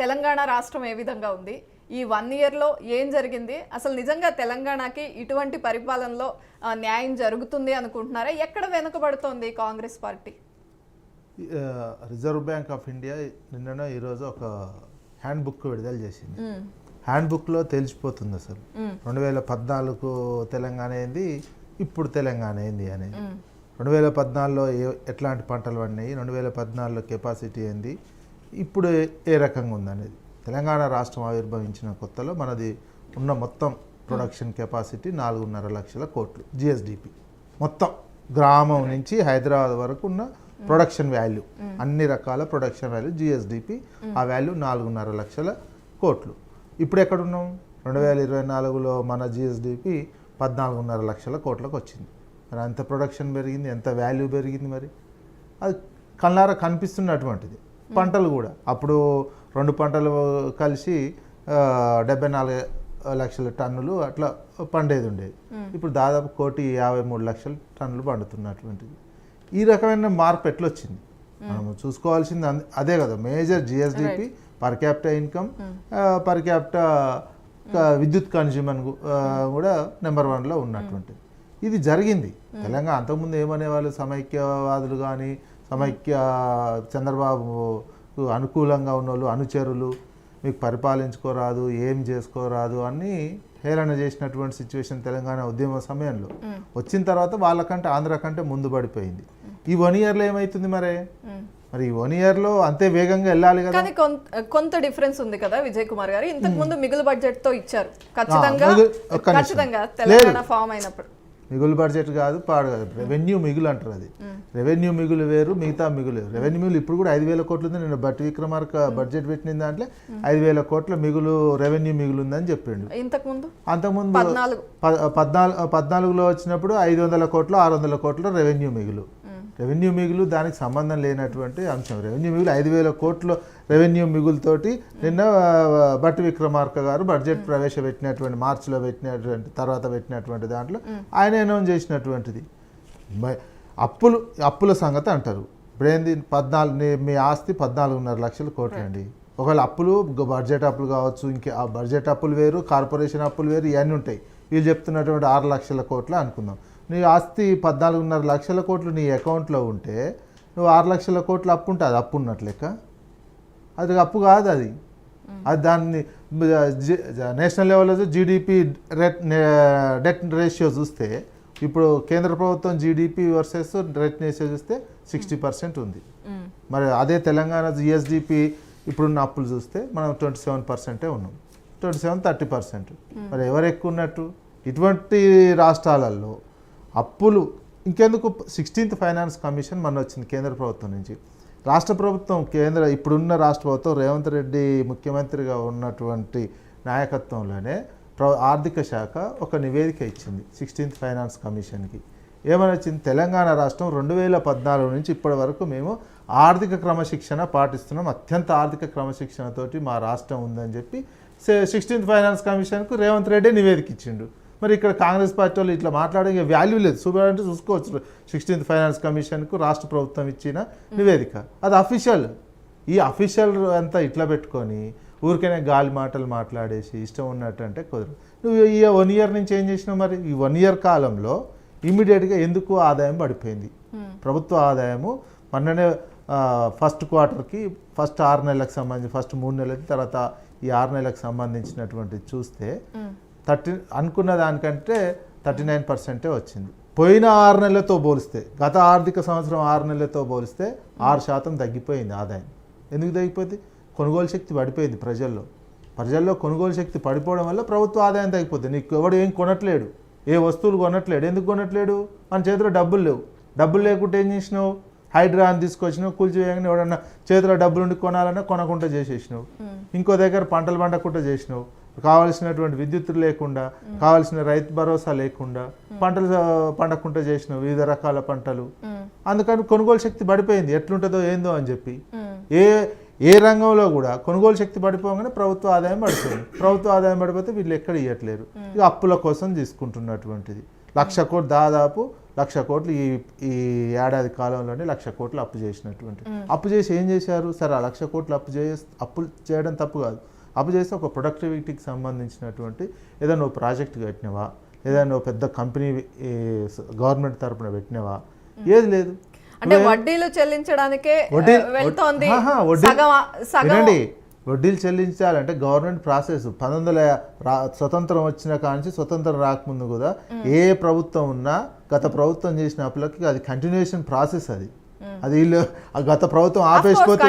తెలంగాణ రాష్ట్రం ఏ విధంగా ఉంది? ఈ 1 ఇయర్లో ఏం జరిగింది? అసలు నిజంగా తెలంగాణకి ఇటువంటి పరిపాలనలో న్యాయం జరుగుతుంది అనుకుంటున్నారా? ఎక్కడ వెనుకబడుతోంది Congress party? Reserve bank of India నిన్న ఈరోజు ఒక హ్యాండ్ బుక్ విడుదల చేసింది. హ్యాండ్ బుక్లో తెలిసిపోతుంది అసలు 2014 తెలంగాణ ఏంది, ఇప్పుడు తెలంగాణ ఏంది అనేది. 2014లో ఎట్లాంటి పంటలు పడినాయి, 2014లో కెపాసిటీ ఏంది, ఇప్పుడు ఏ రకంగా ఉందనేది. తెలంగాణ రాష్ట్రం ఆవిర్భవించిన కొత్తలో మనది ఉన్న మొత్తం ప్రొడక్షన్ కెపాసిటీ 4.5 లక్షల కోట్లు జిఎస్డిపి. మొత్తం గ్రామం నుంచి హైదరాబాద్ వరకు ఉన్న ప్రొడక్షన్ వాల్యూ, అన్ని రకాల ప్రొడక్షన్ వాల్యూ జిఎస్డిపి, ఆ వాల్యూ 4.5 లక్షల కోట్లు. ఇప్పుడు ఎక్కడున్నాం? 2024లో మన జిఎస్డిపి 14.5 లక్షల కోట్లకు వచ్చింది. మరి అంత ప్రొడక్షన్ పెరిగింది, ఎంత వాల్యూ పెరిగింది, మరి అది కళ్ళారా కనిపిస్తున్నటువంటిది. పంటలు కూడా అప్పుడు 2 పంటలు కలిసి 74 లక్షల టన్నులు అట్లా పండేది ఉండేది. ఇప్పుడు దాదాపు 1,53 లక్షల టన్నులు పండుతున్నటువంటిది. ఈ రకమైన మార్పు ఎట్లా వచ్చింది? మనం చూసుకోవాల్సింది అదే కదా. Major GSDP, per capital income, per capital విద్యుత్ కన్జ్యూమర్ కూడా నెంబర్ 1లో ఉన్నటువంటిది. ఇది జరిగింది. తెలంగాణ అంతకుముందు ఏమనేవాళ్ళు, సమైక్యవాదులు కానీ సమైక్య చంద్రబాబు అనుకూలంగా ఉన్నోళ్ళు, అనుచరులు, మీకు పరిపాలించుకోరాదు, ఏం చేసుకోరాదు అని హేళన చేసినటువంటి సిచ్యువేషన్ తెలంగాణ ఉద్యమ సమయంలో. వచ్చిన తర్వాత వాళ్ళకంటే ఆంధ్ర కంటే ముందు పడిపోయింది. ఈ 1 ఇయర్లో ఏమవుతుంది మరి ఈ 1 ఇయర్లో అంతే వేగంగా వెళ్ళాలి కదా. కానీ కొంత డిఫరెన్స్ ఉంది కదా విజయ్ కుమార్ గారు. ఇంతకు ముందు మిగులు బడ్జెట్ తో ఇచ్చారు ఖచ్చితంగా తెలంగాణ ఫామ్ అయినప్పుడు. మిగులు బడ్జెట్ కాదు, పాడు కాదు, రెవెన్యూ మిగులు అంటారు. అది రెవెన్యూ మిగులు వేరు, మిగతా మిగులు. రెవెన్యూ మిగులు ఇప్పుడు కూడా 5,000 కోట్లు ఉంది. నేను బట్టి విక్రమార్క బడ్జెట్ పెట్టిన దాంట్లో 5,000 కోట్ల మిగులు, రెవెన్యూ మిగులు ఉందని చెప్పిండు. అంతకుముందు 14లో వచ్చినప్పుడు 500 కోట్లు, 600 కోట్ల రెవెన్యూ మిగులు. రెవెన్యూ మిగులు దానికి సంబంధం లేనటువంటి అంశం. రెవెన్యూ మిగులు 5,000 కోట్ల రెవెన్యూ మిగులుతోటి నిన్న బట్టి విక్రమార్క గారు బడ్జెట్ ప్రవేశపెట్టినటువంటి, మార్చిలో పెట్టినటువంటి, తర్వాత పెట్టినటువంటి దాంట్లో ఆయన అనౌన్స్ చేసినటువంటిది. అప్పుల సంగతి అంటారు. ఇప్పుడేంది, 14 మీ ఆస్తి 14.5 లక్షల కోట్లు అండి. ఒకవేళ అప్పులు, బడ్జెట్ అప్పులు కావచ్చు, ఇంకా ఆ బడ్జెట్ అప్పులు వేరు, కార్పొరేషన్ అప్పులు వేరు, ఇవన్నీ ఉంటాయి. వీళ్ళు చెప్తున్నటువంటి 6 లక్షల కోట్లు అనుకుందాం. నీ ఆస్తి 14.5 లక్షల కోట్లు నీ అకౌంట్లో ఉంటే నువ్వు 6 లక్షల కోట్లు అప్పు ఉంటే అది అప్పు ఉన్నట్లెక్క. అది అప్పు కాదు. అది దాన్ని నేషనల్ లెవెల్లో జీడిపి డెట్ రేషియో చూస్తే, ఇప్పుడు కేంద్ర ప్రభుత్వం జీడిపి వర్సెస్ డెట్ రేషియో చూస్తే 60% ఉంది. మరి అదే తెలంగాణ జిఎస్డిపి ఇప్పుడున్న అప్పులు చూస్తే మనం 27% ఉన్నాం. 27-30%. మరి ఎవరు ఎక్కువ ఉన్నట్టు? ఇటువంటి రాష్ట్రాలలో అప్పులు ఇంకెందుకు? 16th ఫైనాన్స్ కమిషన్ మన వచ్చింది కేంద్ర ప్రభుత్వం నుంచి. రాష్ట్ర ప్రభుత్వం, ఇప్పుడున్న రాష్ట్ర ప్రభుత్వం రేవంత్ రెడ్డి ముఖ్యమంత్రిగా ఉన్నటువంటి నాయకత్వంలోనే ఆర్థిక శాఖ ఒక నివేదిక ఇచ్చింది 16th ఫైనాన్స్ కమిషన్కి. ఏమని వచ్చింది? తెలంగాణ రాష్ట్రం 2014 నుంచి ఇప్పటి వరకు మేము ఆర్థిక క్రమశిక్షణ పాటిస్తున్నాం, అత్యంత ఆర్థిక క్రమశిక్షణతోటి మా రాష్ట్రం ఉందని చెప్పి 16th ఫైనాన్స్ కమిషన్కు రేవంత్ రెడ్డి నివేదిక ఇచ్చిండు. మరి ఇక్కడ కాంగ్రెస్ పార్టీ వాళ్ళు ఇట్లా మాట్లాడే వాల్యూ లేదు. చూడాలంటే చూసుకోవచ్చు. 16th ఫైనాన్స్ కమిషన్కు రాష్ట్ర ప్రభుత్వం ఇచ్చిన నివేదిక, అది అఫీషియల్. ఈ అఫీషియల్ అంతా ఇట్లా పెట్టుకొని ఊరికైనా గాలి మాటలు మాట్లాడేసి ఇష్టం ఉన్నట్టు అంటే కుదరదు. నువ్వు ఈ 1 ఇయర్ నుంచి ఏం చేసినావు? మరి ఈ 1 ఇయర్ కాలంలో ఇమీడియట్గా ఎందుకు ఆదాయం పడిపోయింది? ప్రభుత్వ ఆదాయము మొన్ననే ఫస్ట్ క్వార్టర్కి, ఫస్ట్ 6 నెలలకు సంబంధించి, ఫస్ట్ 3 నెలలకి, తర్వాత ఈ 6 నెలలకు సంబంధించినటువంటిది చూస్తే అనుకున్న దానికంటే 39% వచ్చింది. పోయిన 6 నెలలతో పోలిస్తే, గత ఆర్థిక సంవత్సరం 6 నెలలతో పోలిస్తే 6% తగ్గిపోయింది ఆదాయం. ఎందుకు తగ్గిపోయింది? కొనుగోలు శక్తి పడిపోయింది ప్రజల్లో కొనుగోలు శక్తి పడిపోవడం వల్ల ప్రభుత్వ ఆదాయం తగ్గిపోతుంది. నీకు ఎవడు ఏం కొనట్లేడు, ఏ వస్తువులు కొనట్లేడు. ఎందుకు కొనట్లేడు? మన చేతిలో డబ్బులు లేవు. డబ్బులు లేకుంటే ఏం చేసినావు? హైడ్రా అని తీసుకొచ్చినావు, కూల్చివేయగానే ఎవడన్నా చేతిలో డబ్బులు ఉండి కొనాలన్నా కొనకుండా చేసేసినావు. ఇంకో దగ్గర పంటలు పండకుండా చేసినావు. కావాల్సినటువంటి విద్యుత్ లేకుండా, కావాల్సిన రైతు భరోసా లేకుండా పంటలు పండకుండా చేసినావు, వివిధ రకాల పంటలు. అందుకని కొనుగోలు శక్తి పడిపోయింది. ఎట్లుంటుందో ఏందో అని చెప్పి ఏ రంగంలో కూడా కొనుగోలు శక్తి పడిపోగానే ప్రభుత్వ ఆదాయం పడిపోయింది. ప్రభుత్వ ఆదాయం పడిపోతే వీళ్ళు ఎక్కడ ఇవ్వట్లేరు. ఇక అప్పుల కోసం తీసుకుంటున్నటువంటిది. 1,00,000 కోట్లు, దాదాపు 1,00,000 కోట్లు ఈ ఏడాది కాలంలోనే 1,00,000 కోట్లు అప్పు చేసినటువంటి అప్పు చేసి ఏం చేశారు? సరే ఆ 1,00,000 కోట్లు అప్పు చేయడం తప్పు కాదు. అప్పు చేసి ఒక ప్రొడక్టివిటీకి సంబంధించినటువంటి ఏదైనా నువ్వు ప్రాజెక్ట్ కట్టినవా, ఏదైనా నువ్వు పెద్ద కంపెనీ గవర్నమెంట్ తరపున పెట్టినవా? ఏది లేదు. అంటే వడ్డీలు చెల్లించడానికే వెళ్తోంది. వినండి, వడ్డీలు చెల్లించాలంటే గవర్నమెంట్ ప్రాసెస్ 1900 స్వతంత్రం వచ్చిన కాంచి స్వతంత్రం రాకముందు కూడా ఏ ప్రభుత్వం ఉన్నా గత ప్రభుత్వం చేసిన అప్పులకి అది కంటిన్యూషన్ ప్రాసెస్. అది వీళ్ళు గత ప్రభుత్వం ఆపేసిపోతే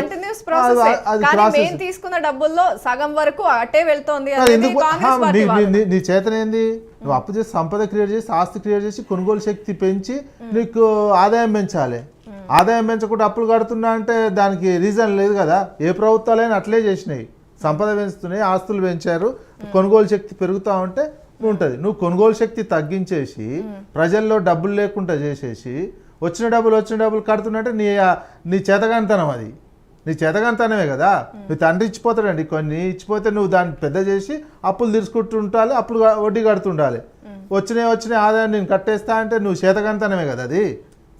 తీసుకున్న డబ్బుల్లో సగం వరకు అటే వెళ్తోంది. నీ చేతనేంది? నువ్వు అప్పు చేసి సంపద క్రియేట్ చేసి ఆస్తి క్రియేట్ చేసి కొనుగోలు శక్తి పెంచి నీకు ఆదాయం పెంచాలి. ఆదాయం పెంచకుండా అప్పులు కడుతున్నా అంటే దానికి రీజన్ లేదు కదా. ఏ ప్రభుత్వాలైనా అట్లే చేసినాయి. సంపద పెంచుతున్నాయి, ఆస్తులు పెంచారు, కొనుగోలు శక్తి పెరుగుతూ ఉంటే ఉంటుంది. నువ్వు కొనుగోలు శక్తి తగ్గించేసి ప్రజల్లో డబ్బులు లేకుండా చేసేసి వచ్చిన డబ్బులు కడుతున్నట్టే నీ చేతగానితనం. అది నీ చేతగానితనమే కదా. నీ తండ్రి ఇచ్చిపోతాడండి కొన్ని, ఇచ్చిపోతే నువ్వు దాన్ని పెద్ద చేసి అప్పులు తీసుకుంటూ ఉండాలి, అప్పులు వడ్డీ కడుతుండాలి. వచ్చిన ఆదాయం నేను కట్టేస్తా అంటే నువ్వు చేతగానితనమే కదా. అది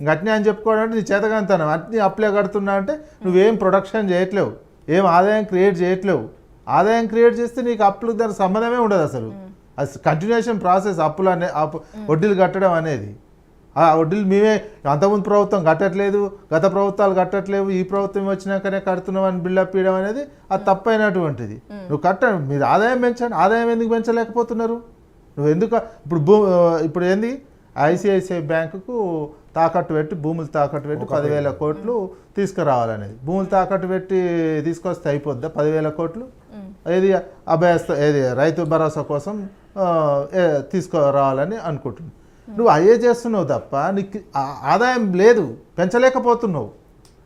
గట్ని అని చెప్పుకోవడం అంటే నీ చేతగానితనం. అన్ని అప్పులే కడుతున్నా అంటే నువ్వేం ప్రొడక్షన్ చేయట్లేవు, ఏం ఆదాయం క్రియేట్ చేయట్లేవు. ఆదాయం క్రియేట్ చేస్తే నీకు అప్పులకు దానికి సంబంధమే ఉండదు అసలు. అది కంటిన్యూషన్ ప్రాసెస్. వడ్డీలు కట్టడం అనేది ఆ వడ్డీలు మేమే అంతకుముందు ప్రభుత్వం కట్టట్లేదు, గత ప్రభుత్వాలు కట్టట్లేవు, ఈ ప్రభుత్వం వచ్చినాకనే కడుతున్నాం అని బిల్డప్ ఇవ్వడం అనేది అది తప్పైనటువంటిది. నువ్వు మీరు ఆదాయం పెంచండి. ఆదాయం ఎందుకు పెంచలేకపోతున్నారు? నువ్వు ఎందుకు ఇప్పుడు ఏంది ఐసిఐసిఐ బ్యాంకుకు తాకట్టు పెట్టి భూములు తాకట్టు పెట్టి 10,000 కోట్లు తీసుకురావాలనేది. భూములు తాకట్టు పెట్టి తీసుకొస్తే అయిపోద్దా 10,000 కోట్లు? ఏది రైతు భరోసా కోసం తీసుకురావాలని అనుకుంటున్నావు. నువ్వు అయ్యే చేస్తున్నావు తప్ప నీకు ఆదాయం లేదు, పెంచలేకపోతున్నావు.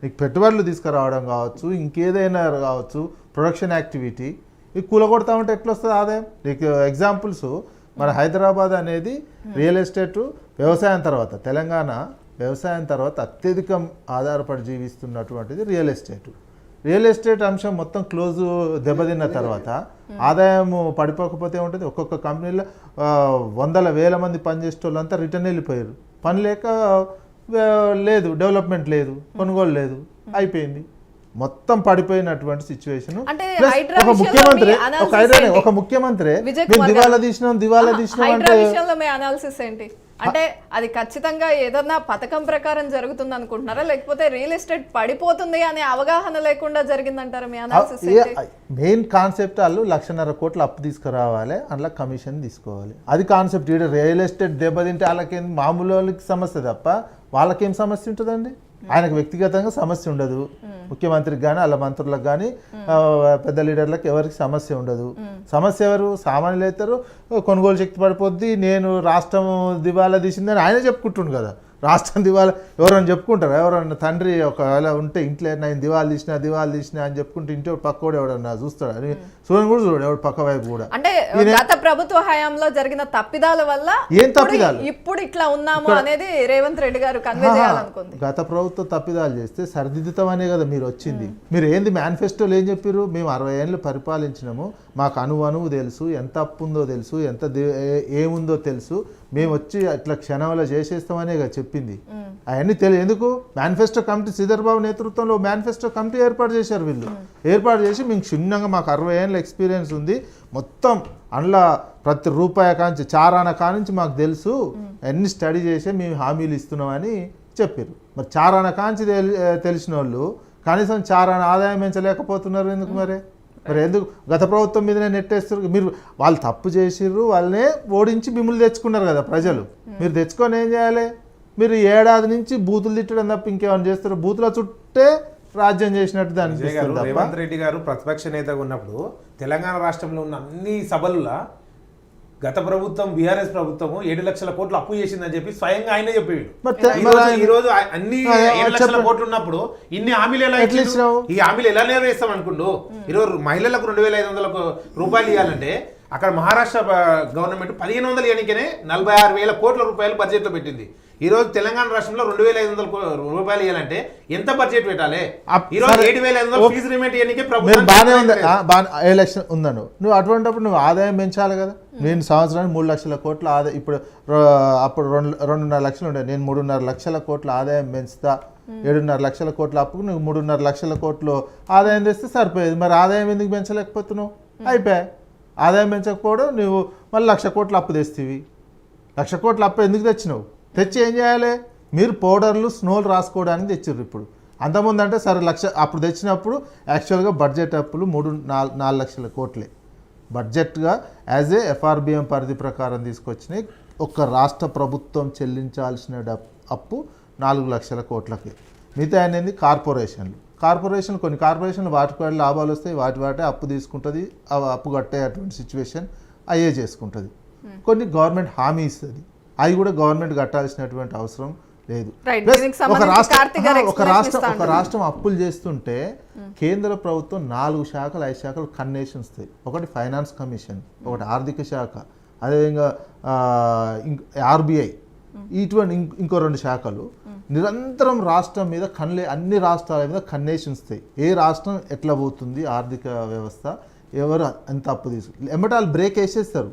నీకు పెట్టుబడులు తీసుకురావడం కావచ్చు, ఇంకేదైనా కావచ్చు, ప్రొడక్షన్ యాక్టివిటీ నీకు కూలగొడతా ఉంటే ఎట్లా వస్తుంది ఆదాయం? నీకు ఎగ్జాంపుల్స్ మన హైదరాబాద్ అనేది రియల్ ఎస్టేట్ వ్యవసాయం తర్వాత, తెలంగాణ వ్యవసాయం తర్వాత అత్యధికం ఆధారపడి జీవిస్తున్నటువంటిది రియల్ ఎస్టేట్. రియల్ ఎస్టేట్ అంశం మొత్తం దెబ్బతిన్న తర్వాత ఆదాయం పడిపోకపోతే ఉంటుంది. ఒక్కొక్క కంపెనీలో 100,000 మంది పనిచేసే వాళ్ళంతా రిటర్న్ వెళ్ళిపోయారు. పని లేక లేదు, డెవలప్మెంట్ లేదు, కొనుగోలు లేదు, అయిపోయింది. మొత్తం పడిపోయినటువంటి సిచ్యువేషన్. ఒక ముఖ్యమంత్రి దివాలా తీసినాం అంటే అంటే అది ఖచ్చితంగా ఏదన్నా పథకం ప్రకారం జరుగుతుంది అనుకుంటున్నారా, లేకపోతే రియల్ ఎస్టేట్ పడిపోతుంది అనే అవగాహన లేకుండా జరిగిందంటారా మీ అనాలిసిస్? మెయిన్ కాన్సెప్ట్ వాళ్ళు 1,50,000 కోట్లు అప్పు తీసుకురావాలి, అందులో కమిషన్ తీసుకోవాలి. అది కాన్సెప్ట్. రియల్ ఎస్టేట్ దెబ్బతింటే వాళ్ళకేం మామూలు వాళ్ళకి సమస్య తప్ప వాళ్ళకేం సమస్య ఉంటుందండి? ఆయనకు వ్యక్తిగతంగా సమస్య ఉండదు, ముఖ్యమంత్రికి కానీ వాళ్ళ మంత్రులకు కానీ పెద్ద లీడర్లకు ఎవరికి సమస్య ఉండదు. సమస్య ఎవరు? సామాన్యులు అవుతారు. కొనుగోలు శక్తి పడిపోద్ది, నేను రాష్ట్రం దివాలా తీసిందని ఆయన చెప్పుకుంటుండు కదా. రాష్ట్రం దివాలా ఎవరైనా చెప్పుకుంటారా? ఎవరన్నా తండ్రి ఒకవేళ ఉంటే ఇంట్లో నేను దివాలా తీసినా అని చెప్పుకుంటే ఇంటి పక్కోడు ఎవడన్నా చూస్తాడు? అని చూడని కూడా చూడు ఎవడు పక్క వైపు కూడా. అంటే గత ప్రభుత్వ హయాంలో జరిగిన తప్పిదాల వల్ల ఏం తప్పిదాలు ఇప్పుడు ఇట్లా ఉన్నాము అనేది రేవంత్ రెడ్డి గారు కన్వే చేయాలనుకుంది. గత ప్రభుత్వ తప్పిదాలు చేస్తే సరిదిద్దుతాం అనే కదా మీరు వచ్చింది. మీరు ఏంది మేనిఫెస్టోలు ఏం చెప్పారు? మేము 60 ఏళ్ళు పరిపాలించినాము, మాకు అణువు తెలుసు, ఎంత అప్పు ఉందో తెలుసు, ఎంత ఏముందో తెలుసు, మేము వచ్చి అట్లా క్షణంలో చేసేస్తామనే కదా చెప్పింది. అవన్నీ ఎందుకు? మేనిఫెస్టో కమిటీ శ్రీధర్ బాబు నేతృత్వంలో మేనిఫెస్టో కమిటీ ఏర్పాటు చేశారు. వీళ్ళు ఏర్పాటు చేసి మేము క్షుణ్ణంగా మాకు 60 ఏళ్ళ ఎక్స్పీరియన్స్ ఉంది, మొత్తం అందులో ప్రతి రూపాయి కాంచి చారాన కానించి మాకు తెలుసు, అన్ని స్టడీ చేసి మేము హామీలు ఇస్తున్నామని చెప్పారు. మరి చారాన కాంచి తెలిసిన వాళ్ళు కనీసం చారాన ఆదాయం పెంచలేకపోతున్నారు ఎందుకు? మరి ఎందుకు గత ప్రభుత్వం మీదనే నెట్టేస్తారు? మీరు వాళ్ళు తప్పు చేసిర్రు, వాళ్ళనే ఓడించి మిమ్మల్ని తెచ్చుకున్నారు కదా ప్రజలు. మీరు తెచ్చుకొని ఏం చేయాలి? మీరు ఏడాది నుంచి బూతులు తిట్టడం తప్ప ఇంకేమైనా చేస్తారు? బూతుల చుట్టే రాజ్యం చేసినట్టు దానికి. రేవంత్ రెడ్డి గారు ప్రతిపక్ష నేతగా ఉన్నప్పుడు తెలంగాణ రాష్ట్రంలో ఉన్న అన్ని సభల్లో గత ప్రభుత్వం బీఆర్ఎస్ ప్రభుత్వము 7 లక్షల కోట్లు అప్పు చేసిందని చెప్పి స్వయంగా ఆయనే చెప్పాడు. ఈ రోజు అన్ని 7 లక్షల కోట్లు ఉన్నప్పుడు ఇన్ని హామీలు ఎలా ఇచ్చినావు? ఈ హామీలు ఎలా నెరవేరుస్తాం అనుకుంటూ ఈరోజు మహిళలకు 2,500 రూపాయలు ఇవ్వాలంటే అక్కడ మహారాష్ట్ర గవర్నమెంట్ 1,500 ఎన్నికనే 46,000 కోట్ల రూపాయలు బడ్జెట్ లో పెట్టింది. ఈ రోజు తెలంగాణ రాష్ట్రంలో 2,500 రూపాయలు ఇవ్వాలంటే ఎంత బడ్జెట్ పెట్టాలి? ఈ రోజు సరే. 7,500 ఫీజు రిమెంట్ ఇవ్వడానికి మీరు ప్రభుత్వం బాగానే ఉంది ఎలక్షన్ ఉందను నువ్వు అటువంటిప్పుడు నువ్వు ఆదాయం పెంచాలి కదా. నేను సంవత్సరానికి 3 లక్షల కోట్ల ఆదాయం ఇప్పుడు అప్పుడు 2.5 లక్షలు ఉండే, నేను 3.5 లక్షల కోట్ల ఆదాయం పెంచుతా, 7.5 లక్షల కోట్ల అప్పుకు నువ్వు 3.5 లక్షల కోట్లు ఆదాయం తెస్తే సరిపోయేది. మరి ఆదాయం ఎందుకు పెంచలేకపోతున్నావు? అయిపోయా. ఆదాయం పెంచకపోవడం నువ్వు మళ్ళీ 1,00,000 కోట్ల అప్పు తెస్తేవి. 1,00,000 కోట్ల అప్పు ఎందుకు తెచ్చినావు? తెచ్చి ఏం చేయాలి? మీరు పౌడర్లు స్నోలు రాసుకోవడానికి తెచ్చారు. ఇప్పుడు అంతకుముందు అంటే సరే అప్పుడు తెచ్చినప్పుడు యాక్చువల్గా బడ్జెట్ అప్పులు 3-4 లక్షల కోట్లే బడ్జెట్గా యాజ్ ఏ ఎఫ్ఆర్బిఎం పరిధి ప్రకారం తీసుకొచ్చినాయి. ఒక రాష్ట్ర ప్రభుత్వం చెల్లించాల్సిన అప్పు 4 లక్షల కోట్లకి. మిగతా అనేది కార్పొరేషన్లు కొన్ని కార్పొరేషన్లు వాటి లాభాలు వస్తాయి, వాటే అప్పు తీసుకుంటుంది, అప్పు కట్టే అటువంటి సిచ్యువేషన్ అయ్యే చేసుకుంటుంది. కొన్ని గవర్నమెంట్ హామీ ఇస్తుంది, అవి కూడా గవర్నమెంట్ కట్టాల్సినటువంటి అవసరం లేదు. Plus ఒక రాష్ట్రం అప్పులు చేస్తుంటే కేంద్ర ప్రభుత్వం 4 శాఖలు 5 శాఖలు కన్నేషన్ వస్తాయి. ఒకటి ఫైనాన్స్ కమిషన్, ఒకటి ఆర్థిక శాఖ, అదేవిధంగా ఆర్బీఐ, ఇటువంటి ఇంకో 2 శాఖలు నిరంతరం రాష్ట్రం మీద అన్ని రాష్ట్రాల మీద కన్నేషన్ వస్తాయి. ఏ రాష్ట్రం ఎట్లా పోతుంది ఆర్థిక వ్యవస్థ, ఎవరు ఎంత అప్పు తీసుకు ఎమ్మటే వాళ్ళు బ్రేక్ వేసేస్తారు.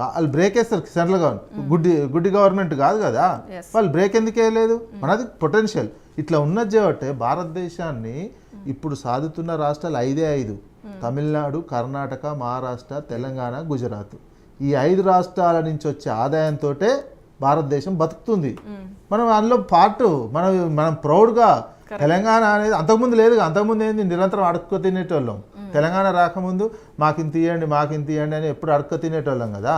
వాళ్ళు బ్రేక్ వేస్తారు. సెంట్రల్ గవర్నమెంట్ గుడ్డి గవర్నమెంట్ కాదు కదా, వాళ్ళు బ్రేక్ ఎందుకు వేయలేదు? మనది పొటెన్షియల్ ఇట్లా ఉన్నది కాబట్టి భారతదేశాన్ని ఇప్పుడు సాధుతున్న రాష్ట్రాలు 5 తమిళనాడు, కర్ణాటక, మహారాష్ట్ర, తెలంగాణ, గుజరాత్. ఈ 5 రాష్ట్రాల నుంచి వచ్చే ఆదాయంతో భారతదేశం బతుకుతుంది. మనం అందులో పార్ట్ మనం ప్రౌడ్గా తెలంగాణ అనేది అంతకుముందు లేదు. అంతకుముందు ఏంది, నిరంతరం అడుక్కు తినేటోళ్ళం. తెలంగాణ రాకముందు మాకింత ఇవ్వండి అని ఎప్పుడు అడుక్కు తినేటోళ్ళం కదా.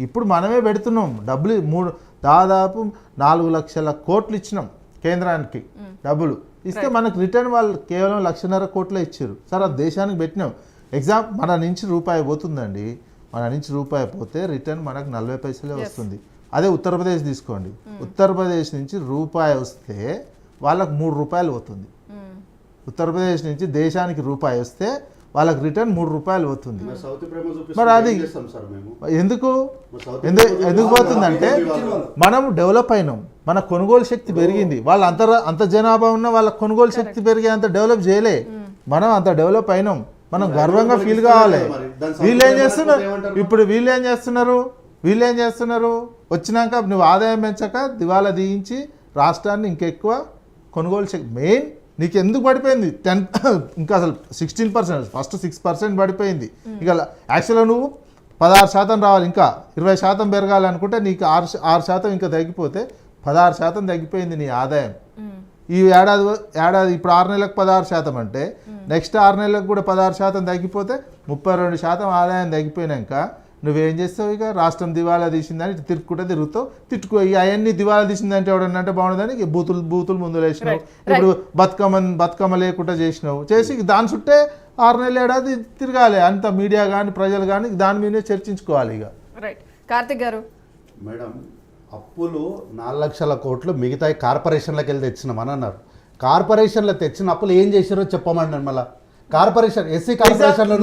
ఇప్పుడు మనమే పెడుతున్నాం డబ్బులు. దాదాపు 4 లక్షల కోట్లు ఇచ్చినాం కేంద్రానికి. డబ్బులు ఇస్తే మనకు రిటర్న్ వాళ్ళు కేవలం 1,50,000 కోట్లే ఇచ్చారు. సార్ అది దేశానికి పెట్టినాం. మన నుంచి రూపాయి పోతుందండి, మన నుంచి రూపాయి పోతే రిటర్న్ మనకు 40 పైసలే వస్తుంది. అదే ఉత్తరప్రదేశ్ తీసుకోండి, ఉత్తరప్రదేశ్ నుంచి రూపాయి వస్తే వాళ్ళకు 3 రూపాయలు పోతుంది. ఉత్తరప్రదేశ్ నుంచి దేశానికి రూపాయి వస్తే వాళ్ళకి రిటర్న్ 3 రూపాయలు పోతుంది. మరి అది ఎందుకు పోతుందంటే మనం డెవలప్ అయినాం, మన కొనుగోలు శక్తి పెరిగింది. వాళ్ళు అంత జనాభా ఉన్న వాళ్ళ కొనుగోలు శక్తి పెరిగే అంత డెవలప్ చేయలే. మనం అంత డెవలప్ అయినాం, మనం గర్వంగా ఫీల్ కావాలి. వీళ్ళు ఏం చేస్తున్నారు వచ్చినాక నువ్వు ఆదాయం పెంచక దివాలా తీయించి రాష్ట్రాన్ని ఇంకెక్కువ కొనుగోలు శక్తి మెయిన్ నీకు ఎందుకు పడిపోయింది 10 ఇంకా అసలు 16%, ఫస్ట్ 6% పడిపోయింది. ఇక యాక్చువల్గా నువ్వు 16% రావాలి, ఇంకా 20% పెరగాలనుకుంటే నీకు 6% ఇంకా తగ్గిపోతే 16% తగ్గిపోయింది నీ ఆదాయం. ఈ ఏడాది ఇప్పుడు 6 నెలలకు 16% అంటే నెక్స్ట్ 6 నెలలకు కూడా 16% తగ్గిపోతే 32% ఆదాయం తగ్గిపోయినాక నువ్వేం చేస్తావు? ఇక రాష్ట్రం దివాలా తీసిందని తిరుగుతావు. అవన్నీ దివాలా తీసిందంటే ఎవడన్నంటే బాగుండదని బూతులు ముందు వేసినావు. ఇప్పుడు బతుకమ్మ లేకుండా చేసి దాని చుట్టే 6 నెలల ఏడాది తిరగాలి. అంత మీడియా కానీ ప్రజలు కానీ దాని మీదే చర్చించుకోవాలి. ఇక రైట్ కార్తిక్ గారు, మేడం అప్పులు 4 లక్షల కోట్లు మిగతా కార్పొరేషన్లకు వెళ్ళి తెచ్చినామని అన్నారు. కార్పొరేషన్లో తెచ్చిన అప్పులు ఏం చేశారో చెప్పమండి. మళ్ళీ కార్పొరేషన్ ఎస్సీ కార్పొరేషన్లో